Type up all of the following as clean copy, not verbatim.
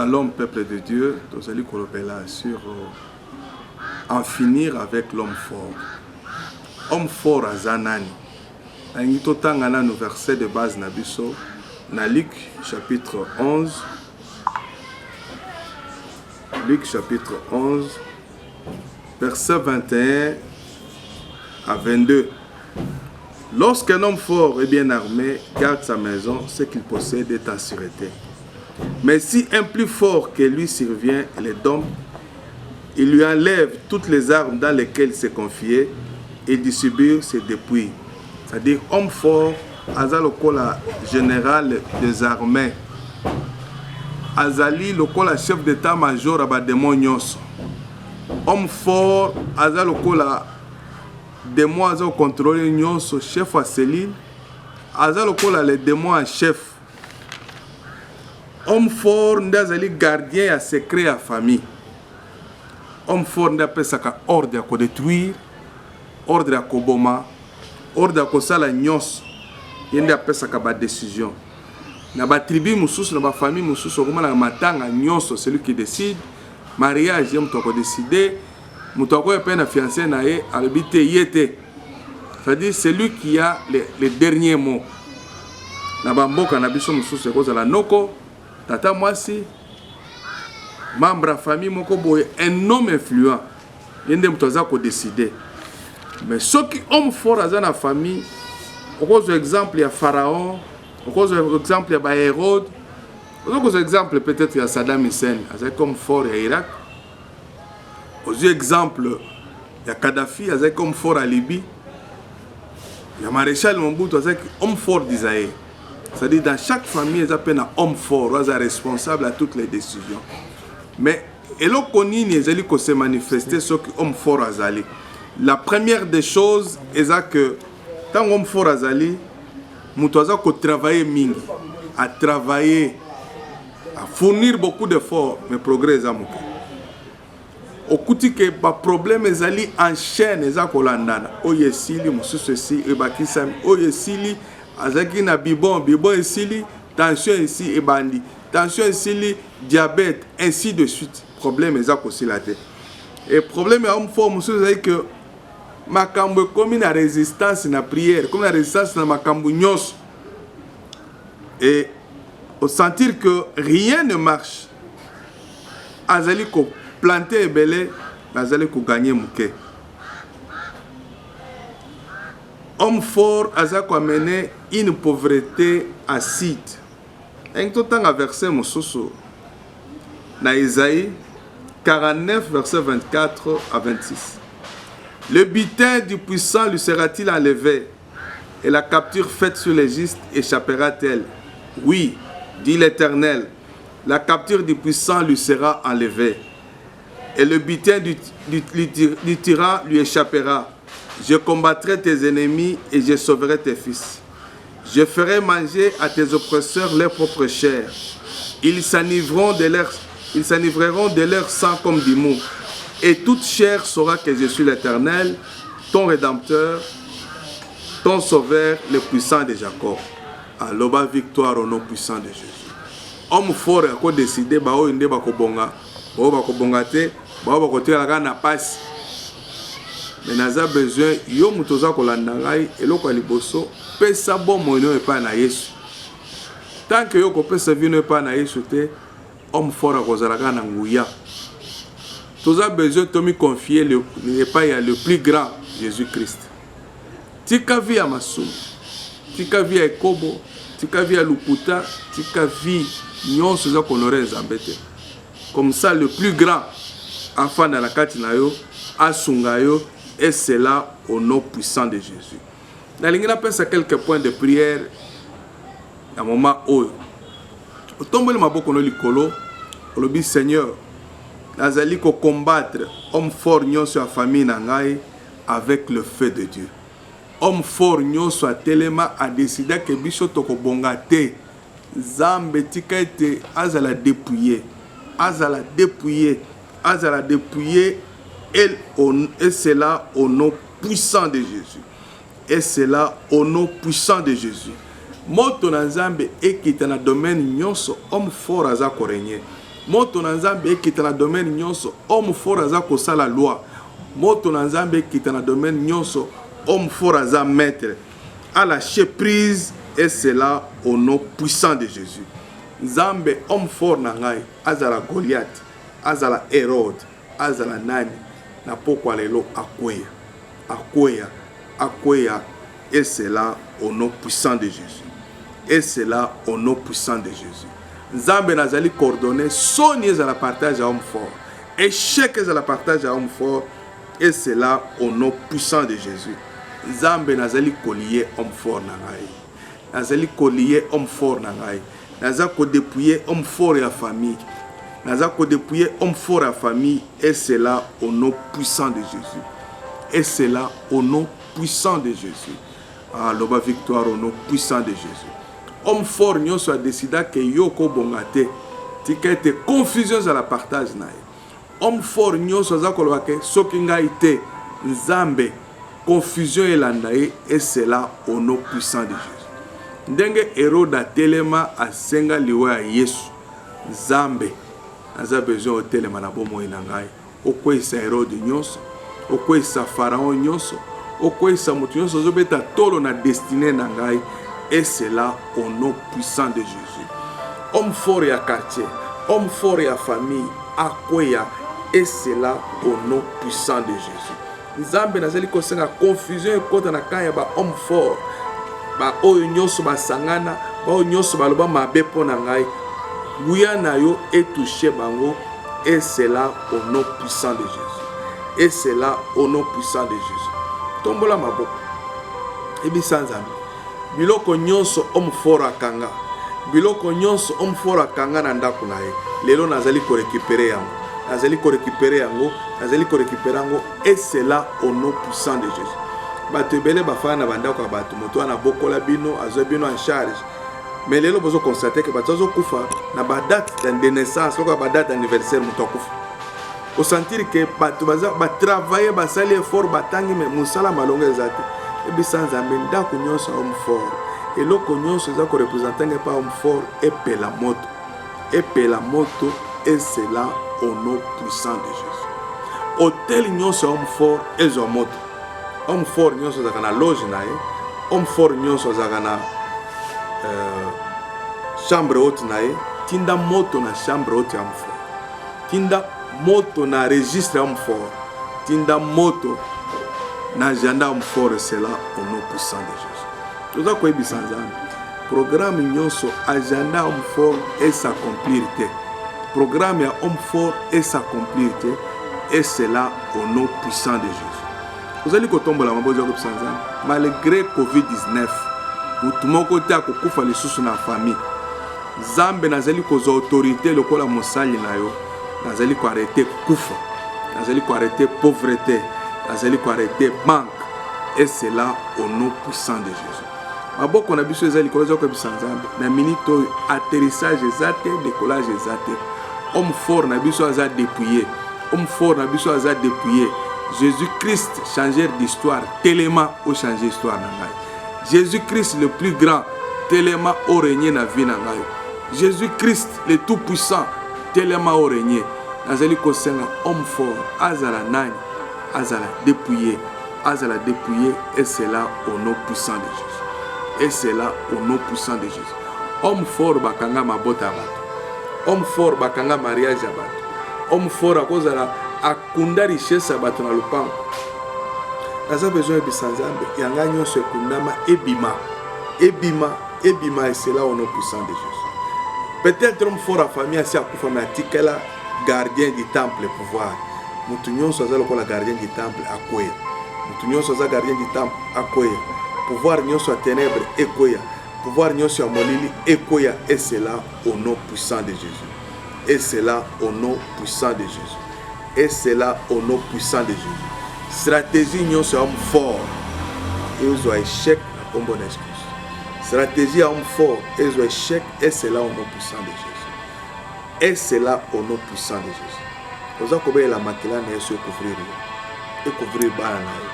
Shalom, peuple de Dieu. Nous allons là sur en finir avec l'homme fort. Homme fort à Zanani. Nous avons le verset de base Nabiso, dans Luc chapitre 11. Luc chapitre 11, verset 21 à 22. Lorsqu'un homme fort et bien armé garde sa maison, ce qu'il possède est en sûreté. Mais si un plus fort que lui survient et les dompte, il lui enlève toutes les armes dans lesquelles il s'est confié et distribue ses dépouilles. C'est-à-dire, homme fort, Azal Lokola, général des armées. Azali Lokola, chef d'état-major, Abademo Nyonso. Homme fort, Azal Lokola, démon Azal contrôle Nyonso, chef à Céline. Azal Lokola, les démons en chef. Homme fort, Ndazali gardien à secret à famille. Homme fort, Ndapesaka ordre à détruire, ordre à Koboma, ordre à Kosala Nyos, Ndapesaka ba décision. Na ba tribu mususu, na ba famille mususu, comme la matanga Nyos, celui qui décide. Mariage, il m'a décidé. Moutako est peine à fiancé nae, à l'habiter yete. C'est-à-dire celui qui a les derniers mots. Na ba mboka na biso mususu, c'est quoi la noko. Tata Mwasi, membre de la famille, un homme influent. Il y a des gens qui décidé. Mais ceux qui sont forts dans la famille, on a exemple, il y a Pharaon, on a exemple, il y a Hérode, on a exemple, peut-être, il y a Saddam Hussein, c'est comme fort à Irak. On a exemple, il y a Kadhafi, c'est comme fort à Libye. Il y a Maréchal Mobutu, c'est comme fort d'Israël. C'est-à-dire dans chaque famille, ils appellent un homme fort, ils sont responsables à toutes les décisions. Mais ils se manifester ce que homme fort azali. La première des choses est que tant homme fort azali, mutoza ko travailler mingi, à travailler, à fournir beaucoup d'efforts, mais progrès amuke. Au kuti que ba problème ezali enchaîne ezako landana. Oyesili mususu ebakisami, oyesili azaki na bibon esili, tension ici et bandi, tension ici, diabète, ainsi de suite. Problème est aussi la tête. Et problème est homme fort, monsieur, c'est que makambo comme une résistance na prière, comme la résistance na makambo nyos. Et au sentir que rien ne marche, azali ko planter et belé, azali ko gagner mouké. Homme fort a amené une pauvreté acide. Et tout temps, verset Moussoso, dans Isaïe 49, verset 24 à 26. Le butin du puissant lui sera-t-il enlevé, et la capture faite sur les justes échappera-t-elle? Oui, dit l'Éternel, la capture du puissant lui sera enlevée, et le butin du tyran lui échappera. Je combattrai tes ennemis et je sauverai tes fils. Je ferai manger à tes oppresseurs leur propre chair. Ils s'enivreront de leur sang comme du mou. Et toute chair saura que je suis l'Éternel, ton Rédempteur, ton Sauveur, le puissant de Jacob. Aloba victoire au nom puissant de Jésus. Homme fort a décidé, bah oh inde ba ko bonga te, bah ba ko te la na passe. Mais nous avons besoin, yo mutoza kolanda ngai eloko liboso pesa bon moyo epa na Yesu. Tant que yo ko pesa vino epa na Yesu te, homme fort a kozalaka na nguya. Nous avons besoin de me confier le plus grand Jésus-Christ. Tika vi ya masumu, tika vi ya ekobo, tika vi ya luputa, tika vi nyonso za konorer nzambe te. Comme ça le plus grand enfant dans la kati na yo asunga yo. Et c'est là au nom puissant de Jésus. Dans l'ingénieur pense à quelques points de prière. À un moment où au tombe le maboko no likolo, au lobby Seigneur, nazali ko combattre homme fort nyon sur la famille nangai avec le feu de Dieu. Homme fort nyon sur telema a décidé que biso toko bongate zambe tika ete azala dépouiller, azala dépouiller, azala dépouiller. Et c'est là au nom puissant de Jésus. Et c'est là au nom puissant de Jésus. Moto na Nzambe et qui est dans le domaine nyonso homme fort aza ko régner. moto na nzambe ekita na domaine nyonso homme fort aza kosala loi moto na nzambe ekita na domaine nyonso homme fort aza maître à lâcher prise et cela au nom puissant de Jésus. Nzambe homme fort na ngai azala Goliath azala Hérode azala nani na pokwa lelo akwea et cela au nom puissant de Jésus. Et cela au nom puissant de Jésus. Nzambe nazali coordonné soni ezala partage à homme fort. Échec ezala partage à homme fort. Et cela au nom puissant de Jésus. Nzambe nazali collier homme fort na ngai. Nazali collier homme fort na ngai. Nazali ko dépouiller homme fort et la famille. Nazali ko dépouiller homme fort et la famille. Et cela au nom puissant de Jésus. Et cela au nom puissant de Jésus. Ah, loba victoire au nom puissant de Jésus. Homme fort nyonso a décidé que yoko bongate. Tika ete confusion à la partage na ye. Homme fort nyonso aza koloba ke soki ngai te nzambe confusion elanda ye et cela au nom puissant de Jésus. Ndenge Hérode atelema asenga liwa ya Yesu. Nzambe aza besoin otelema na bomoi na ngai. Okwesa Hérode nyonso, okwesa Pharaon nyonso, okwesa mutu nyonso zobeta tolo na destinée na ngai. Et cela au nom puissant de Jésus. Homme fort et à quartier, homme fort et à famille, akwea. Et cela au nom puissant de Jésus. Nzambe nazali kosenga confusion ekota na kaya ba homme fort. Ba oyo nyonso basangana, ba oyo nyonso baloba mabe pona ngai. Buya na yo etouché bango. Et cela au nom puissant de Jésus. Et cela au nom puissant de Jésus. Tombola maboko. Ebisa Nzambe. Biloko nyonso homme fort akanga. Biloko nyonso homme fort akanga na ndako na ye. Lelo nazali ko récupérer yango. Nazali ko récupérer yango, nazali ko récupérer yango et cela au nom puissant de Jésus. Bato belé bafana banda ko bato moto na bokola bino azo bino en charge. Mais lelo bozo constater que bato zo kufa na ba date de naissance, ko ba date anniversaire moto kufa. Au sentir que bato baza ba travailler ba sali effort batangi mais musala malonga ezate. Et bisa Nzambe ndako nyonso homme fort. Et loko nyonso za ko représenter pas homme fort et pela moto. Et pela moto et cela au nom puissant de Jésus. Hôtel nyonso homme fort et zomoto. Homme fort nyonso za kana loge na ye. Homme fort nyonso za kana chambre haute na ye. Tinda moto na chambre haute homme fort. Tinda moto na registre homme fort. Tinda moto na agenda homme fort et cela au nom puissant de Jésus. Tout ça quoi ebisa Nzambe. Programme nyonso agenda homme fort et s'accomplir. Programme à homme fort et s'accomplir. Et cela au nom puissant de Jésus. Vous allez tomber la mabozo comme ça. Malgré Covid-19, tout le monde a kufa les sous na famille. Zambe nazali ko autorité le kola mosali na yo. Nazali ko arrêter kufa. Nazali ko arrêter pauvreté. Nazali ko arrêter manque. Et cela au nom puissant de Jésus. Maboko na biso ezali ko ko bisa Nzambe. Na minute atterrissage ezate, décollage ezate. Homme fort na biso aza dépouillé. Homme fort na biso aza dépouillé. Jésus-Christ changeur d'histoire, tellement au changer histoire na ngai. Jésus-Christ le plus grand, tellement au régner na vie na ngai. Jésus-Christ le tout puissant, tellement au régner. Nazali ko senga homme fort, azala nani, azala dépouillé et cela au nom puissant de Jésus. Et cela au nom puissant de Jésus. Homme fort bakanga mabota bato. Homme fort bakanga mariage ya bato. Homme fort akozala akunda richesse ya bato na lupango. Naza besoin de Nzambe yanga nyonso ekundama ebima et cela au nom puissant de Jésus. Peut-être homme fort à famille asi akufa mais atikela gardien du temple le pouvoir. Mutu nyonso azala ko la gardien du temple akoya. Mutu nyonso azala gardien du temple akoya. Pouvoir nyonso a ténèbres ekoya. Pouvoir nyonso ya molili ekoya et cela au nom puissant de Jésus. Et cela au nom puissant de Jésus. Et cela au nom puissant de Jésus. Stratégie nyonso ya homme fort. Et aux échec na kombo na excuse. Stratégie ya homme fort et aux échec et cela au nom puissant de Jésus. Et cela au nom puissant de Jésus. Oza kobe la makila na yesu couvrir. Et couvrir bana na yo.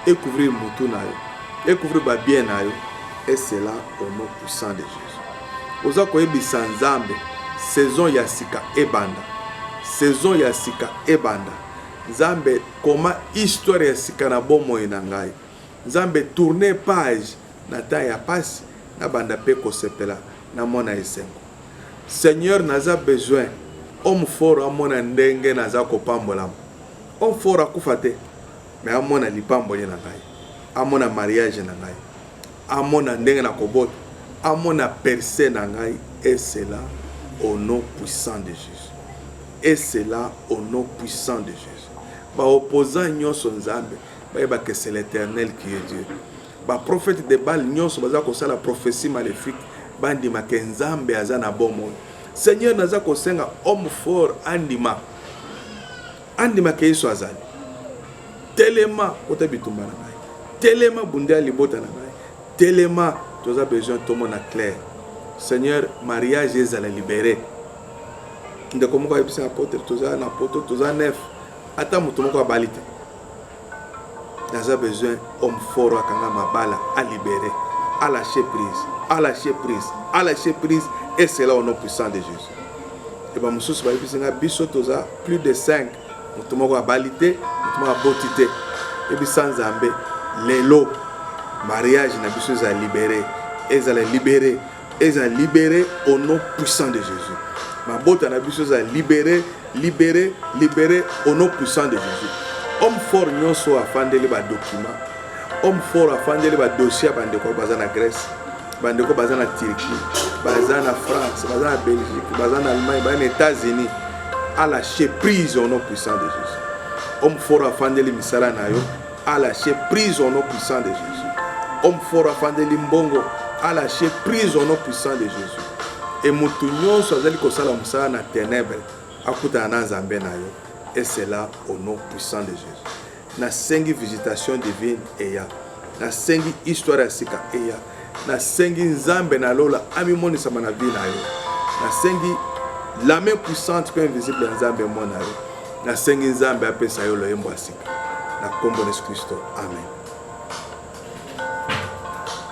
Et couvrir mutu na yo. Et couvrir ba bien na yo. Et cela au nom puissant de Jésus. Oza koyebisa Nzambe saison ya sika ebanda. saison ya sika ebanda nzambe koma histoire ya sika na bomoi na ngai nzambe tourner page na ta ya pasi na banda pe kosepela na mona esengo Seigneur naza besoin homme fort amona ndenge naza kopambola homme fort akufa te mais amona lipamboli na ngai amona mariage na ngai amona ndenge na kobota amona percée na ngai et cela au nom puissant de Jésus et cela au nom puissant de Jésus ba opposant nyonso nzambe ba que c'est l'Éternel qui est Dieu ba prophète de Baal nyonso baza ko sala prophétie maléfique bandima ke nzambe aza na bomo Seigneur naza ko senga homme fort andima ke Yesu azali telema kota bitumba na ngai telema bundea libota na ngai telema toza besoin tout le monde clair Seigneur mariage ezala libéré ndeko moko ayebisa apôtre toza na poto toza neuf ata mutu moko abalite naza besoin homme fort akanga mabala à libérer à lâcher prise à lâcher prise à lâcher prise et c'est là au nom puissant de Jésus et ba mususu bayebisa nga biso toza plus de 5 mutu moko abalite mutu moko abotite et bisa nzambe lelo mariage na biso za libéré ezala libéré au nom puissant de Jésus ma bota na biso za libéré au nom puissant de Jésus homme fort nyonso afandeli ba document homme fort afandeli ba dossier bandeko baza na Grèce bandeko baza na Turquie baza na France baza na Belgique baza na Allemagne baza na États-Unis à lâcher prise au nom puissant de Jésus homme fort afandeli misala na yo à lâcher prise au nom puissant de Jésus homme fort afandeli mbongo à lâcher prise au nom puissant de Jésus et mutu nyonso azali kosala musala na ténèbres akuta na nzambe na yo et c'est là au nom puissant de Jésus na sengi visitation divine eya na sengi histoire ya sika eya na sengi nzambe na lola amimonisa na vie na yo na sengi la main puissante que invisible ya nzambe mona yo na sengi nzambe apesa yo loyembo ya sika na kombo na Yesu Kristo amen.